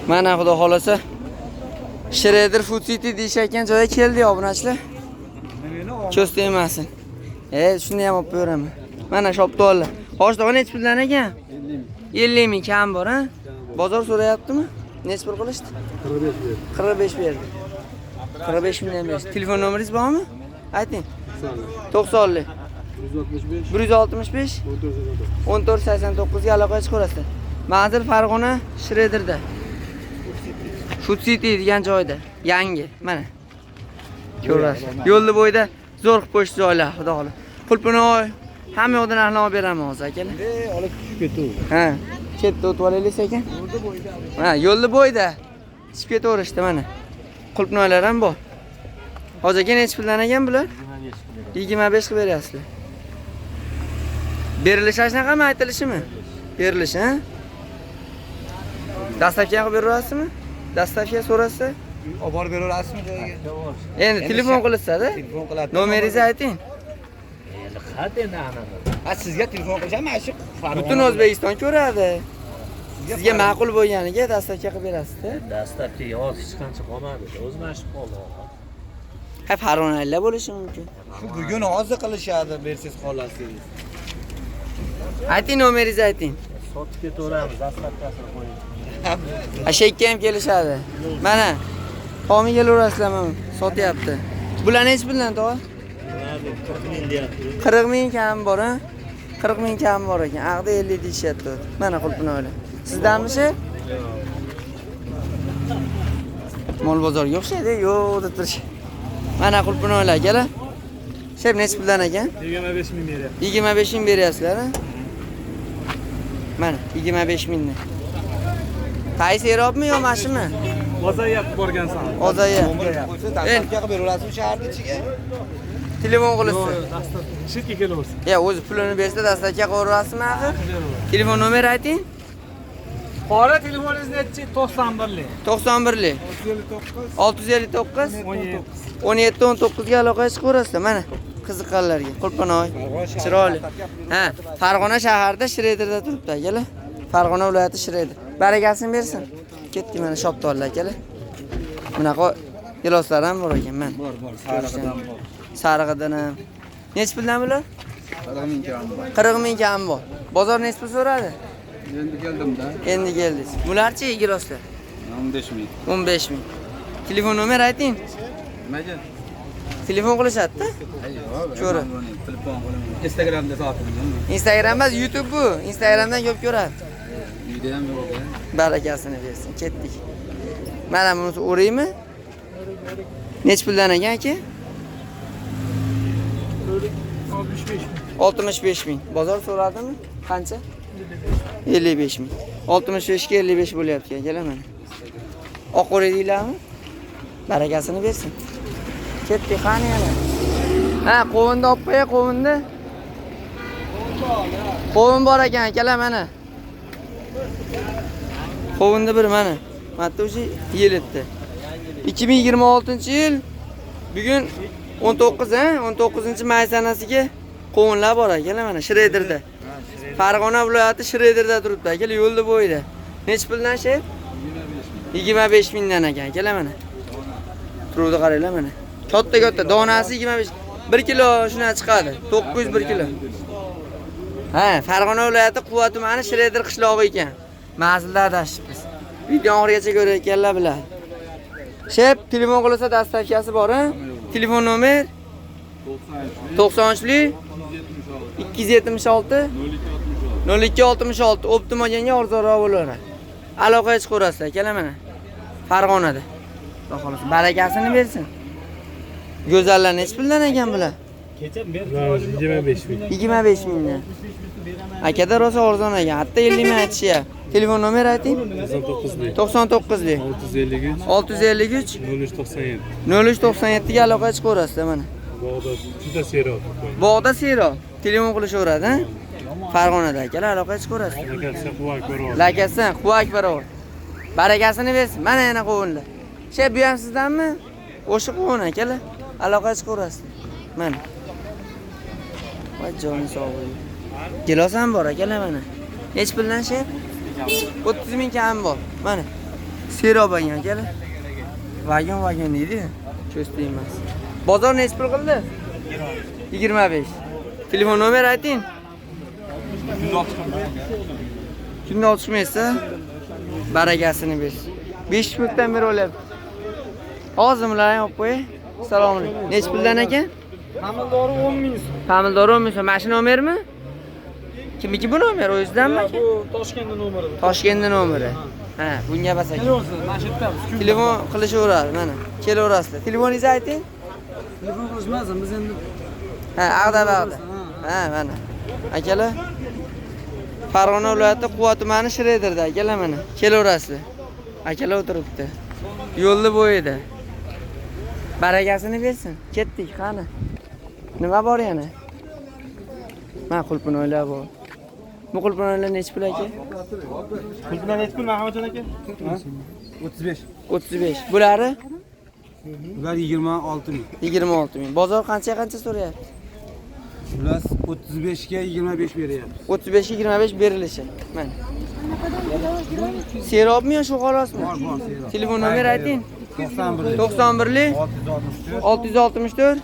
Mana xudo xolasa Shredder Food City deyishayotgan joyga keldik, obunachilar. Ko'z tegmasin. Shuni ham olib beraman. Mana shoptollar. Hoshlig'i necha puldan ekan? 50 ming kam bor, ha? Bozor so'rayaptimi? Necha pul qilishdi? 45 berdi. 45 mingdan berdi. Telefon nomeringiz bormi? Ayting. 90 165 1489 ga aloqa chiqarasiz. Manzil Farg'ona Shredderda. Food City degan joyda. Yangi. Mana. Ko'rasiz. Yo'lni bo'yida zo'r qilib qo'yish joylar, xudo xolos. Qulpinoy hamma yoqdan narxni olib beraman hozir, akalar. Olib tushib ketdi. Ha, chetda o'tib olaylik ekan. Ha, yo'lni bo'yida. Chiqib ketaverishdi mana. Qulpinoylar ham bor. Hozirga necha puldan ekan bular? 25 qilib beryapsizlar. Berilish qanaqami, aytilishimi? Berilish, ha? Dastavka qilib beraverasizmi? Dastavka so'rasa, Olib borib beraverasizmi joyiga? endi telefon qilsa-da. Telefon qiladi. Nomeringizni ayting. Sizga telefon qilisham, mana shu Butun O'zbekiston ko'radi. Sizga ma'qul bo'lganiga dastavka qilib berasiz-da. Dastavkaga hozir hech qancha qolmadi. O'zi mashq qoldi. Ha, Farg'onaliklar bo'lishi mumkin. shu bugun hozir qilishadi, bersiz xohlasangiz. Ayting, nomeringizni ayting. Sotib ketaveramiz, dastavkasini qo'ying. Ashakka ham kelishadi. Mana tomi kelaverasizlar, mana sotyapti. Bular necha puldan tog'a? 40 ming deyapti. 40 ming kam bor, ha? 40 ming kam bor ekan. Aqda 50 deyishyapti. Mana Qulpinoylar. Sizdanmishi? Mol bozorga o'xshaydi, yo'q deb turish. Mana Qulpinoylar akalar. Shep necha puldan ekan? 25 ming beryapti. 25 ming beryapsizlar, ha? Mana 25 mingdan. Qaysi erobmi yo mashimi? Ozayapti borgansan. Ozaya. Dastavka qilib beraverasizmi shaharga ichiga? Telefon qilsa. Shitga kelaversin. Ya, o'zi pulini bersa dastavka qo'yarasizmi axir? Telefon nomeri ayting. Qora telefoningiz nechi? 91lik. 91lik. 659 17 19 ga aloqa chiqaverasizlar. Mana qiziqqanlarga. Qulpinoy. Chiroyli. Ha, Farg'ona shaharida Shredderda turibdi akalar. Farg'ona viloyati Shredder. Barakasini bersin. Ketdi mana shoptollar akalar. Bunaqa giloslar ham bor ekan, mana. Bor, sariqdan bor. Sarig'idan ham. Necha puldan bular? 40 ming kam bor. 40 ming kam bor. Bozor necha pul so'radi? Endi keldim-da. Endi keldingiz. Bularchi giloslar? 15 ming. 15 ming. Telefon nomer ayting. Nimaga? Telefon qilishadi-da. Ko'rib. Telefon qilaman. Instagramda sotdim. Instagram emas, YouTube bu. Instagramdan ko'p ko'radi. Video ham yo'q. Barakasini bersin. Ketdik. Mana bunisi o'raymi? Necha puldan ekan aka? 65 ming. Bozor so'radimi? Qancha? 55 ming. 65 ga 55 bo'lyapti akalar mana. Oq o'ray deylarmi? Barakasini bersin. Ketdik qani yana. Ha, qovunda olib qo'ya, qovunda. Qovun bor ekan akalar mana. Qovunda bir mana. Mana o'sha yilibdi. 2026-yil bugun 19, ha? 19-may sanasiga qovunlar bor akalar mana Shredderda. Farg'ona viloyati Shredderda turibdi akalar, yo'lda bo'yida. Necha puldan shef? 25 mingdan ekan akalar mana. Turuvdi qaranglar mana. Katta donasi 25. 1 kilo shuna chiqadi. 901 kilo. Ha, Farg'ona viloyati Quva tumani Shredder qishlog'i ekan. Manzilda adashibmiz. Video oxirigacha ko'rayotganlar biladi. Shep, telefon qilsa dastavkasi bor, ha? Telefon nomer 93lik 276 0266 Optimoganga arzonroq bo'laveradi. Aloqaga chiqaverasizlar, akalar mana. Farg'onada. Xudo xolasa barakasini bersin. Go'zallar necha puldan ekan bular? Kecha berdim 25 ming. 25 mingdan. Akada rosa arzon ekan. Hatta 50 ming aytishyapti. Telefon nomer ayting. 99lik. 99lik 653 653 0397. 0397 ga aloqaga chiqaverasizlar mana. Bog'da juda seroq. Bog'da seroq. Telefon qilishaveradi, ha? Farg'onada akalar aloqaga chiqaverasiz. Lakasi quvvat ko'radi. Lakasi quvvat barobar. Barakasini bersin. Mana yana qovunlar. Shay bu ham sizdanmi? O'sha qovun akalar. Aloqaga chiqaverasiz. Mana. Voy joni sog' bo'ling. Gilos ham bor akalar mana. Nech puldan shay? 30 ming kam bor. Mana. Serob ekan akalar. Vagon deydi. Cho'sti emas. Bozor nechi pul qildi? 25. Telefon nomer ayting. 160 barakasini bersin. 5 minutdan beri o'lyapti. Hozirlar olib qo'y. Assalomu alaykum. Nechi puldan ekan? Hamildori 10 ming so'm. Famildori 10 ming so'm. Mashina nomermi? Kimniki bu nomer? O'zizdanmi? Bu Toshkentning nomeri. Toshkentning nomeri. Ha, bunga bas aka. Telefon qilishaveradi mana. Kelaverasizlar. Telefoningizni ayting. Telefon qilishmasin, biz endi Ha, ag'da-bag'da. Ha, mana. Akalar. Farg'ona viloyati Quva tumani Shirederda akalar mana. Kelaverasizlar. Akalar o'tiribdi. Yo'lni bo'yida. Barakasini bersin. Ketdik, qani. Nima bor yana? Men qulpini o'ylab bor. Bu qulpini nechi pul aka? Qulpidan nechi pul Mahmudjon aka? 35. 35. Bulari Ular 26 ming. 26 ming. Bozor qancha so'rayapti? Ular 35 ga 25 beryapti. 35 ga 25 berilishi. Mana. Serobmi yo shu xolosmi? Bor, serob. Telefon nomer ayting. 91 91 664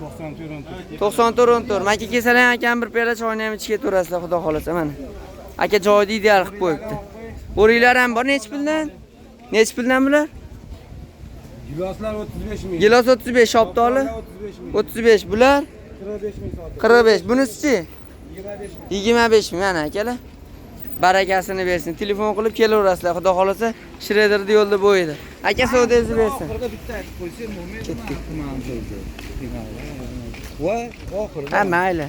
94 Maka kesalang akam bir piyola choyni ham ichga turasizlar, xudo xolasa mana. Aka joyida ideal qilib qo'yibdi. Bo'ringlar ham bor, nechi puldan? Nechi puldan bular? Giloslar 35 ming. Gilos 35, shoptoli 35, bular 45. Bunisi-chi? 25 ming mana akalar. Barakasini bersin. Telefon qilib kelaverasizlar, xudo xolasa Shirederda yo'lda bo'yida. Aka savdoingizni bersin. Bitta aytib qo'ysam, mo'min. Ketdik. Voy, oxirida. Ha, mayli.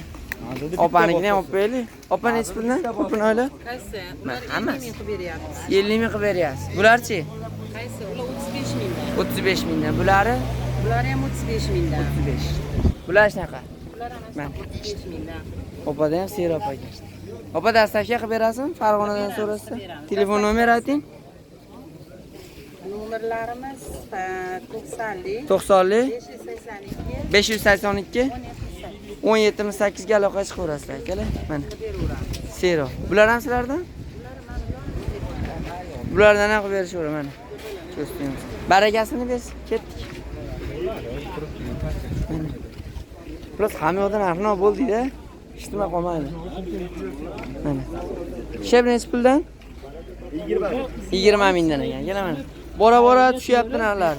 Opanikini ham olib qo'yaylik. Opa nechi puldan? Qulpini o'yla. Qaysi? Hammasi. 50 ming qilib beryapmiz. 50 ming qilib beryapsiz. Bularchi? Qaysi? Ular 35 mingdan. 35 mingdan. Bulari Bular ham 35 mingdan. 35. Bular shunaqa. Bular ham 35 mingdan. Opada ham Serob aka. Opa dastavka qilib berasizmi? Farg'onadan so'rasa. Telefon nomer ayting. Nomerlarimiz 90 90 582 582 17 ga aloqa chiqaverasizlar akalar. Mana. Serob. Bular ham sizlardan? Bulardan ham qilib berishaver mana. Cho'stimiz. Barakasini bersin. Ketdik. Mana. Plus hamma yoqdan narxni bo'ldi-da. Ishtima qolmaydi. Mana. Sheb nechi puldan? 20 mingdan ekan. Kela mana. Bora tushyapti narxlar.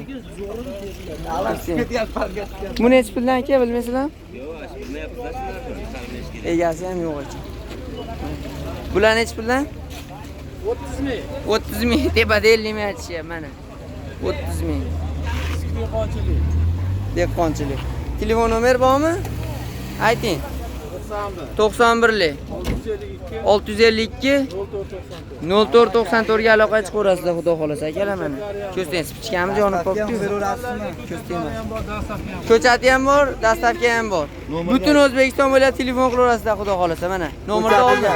Bu nechi puldan aka, bilmaysizlar? Egasi ham yo'q ekan. Bular nechi puldan? 30 ming. 30 ming. Tepada 50 ming aytishyapti mana. 30 ming. Dehqonchilik. Telefon nomer bormi? Ayting. 91 652 0494 ga aloqa chiqaverasizlar, xudo xolasa akalar mana. Ko'zdan spichkamiz yonib qolibdi. Ko'zdan. Ko'chati ham bor, dastavka ham bor. Butun O'zbekiston bo'ylab telefon qilaverasizlar, xudo xolasa mana. Nomerni oldim.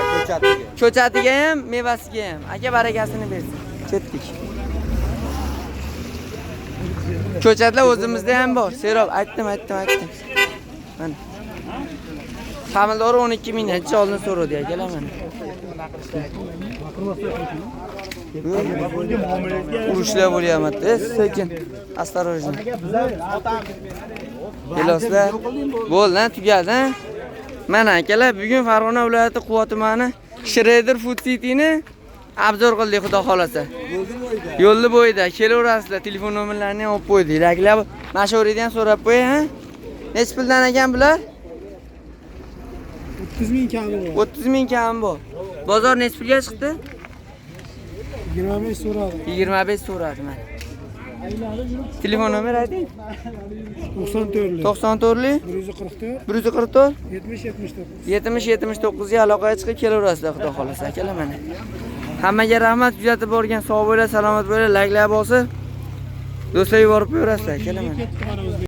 Ko'chatiga ham, mevasiga ham. Aka barakasini bersin. Ketdik. Ko'chatlar o'zimizda ham bor. Serob aytdim. Mana. Famildori 12 ming necha oldin so'radi akalar mana. Urushlar bo'lyapti. Sekin, осторожно. Biloslar. Bo'ldi, tugadi. Mana akalar, bugun Farg'ona viloyati Quva tumani Shireder Food City'ni obzor qildik, xudo xolasa. Yo'lni bo'yida kelaverasizlar, telefon nomerlarini ham olib qo'ydik. Raklar mashhuriydan ham so'rab qo'y, ha? Nechi puldan ekan bular? 30 ming kami bor. 30 ming kami bor. Bozor nechi pulga chiqdi? 25 so'radi. 25 so'radi mana. Telefon nomer ayting. 94 94 144 144 70 70 ga aloqaga chiqib kelaverasizlar, xudo xolasa akalar mana. Hammaga rahmat, kuzatib borgan, sog' bo'la, salomat bo'la, layklar bosib, do'stlarga yuborib qo'yaverasizlar akalar mana.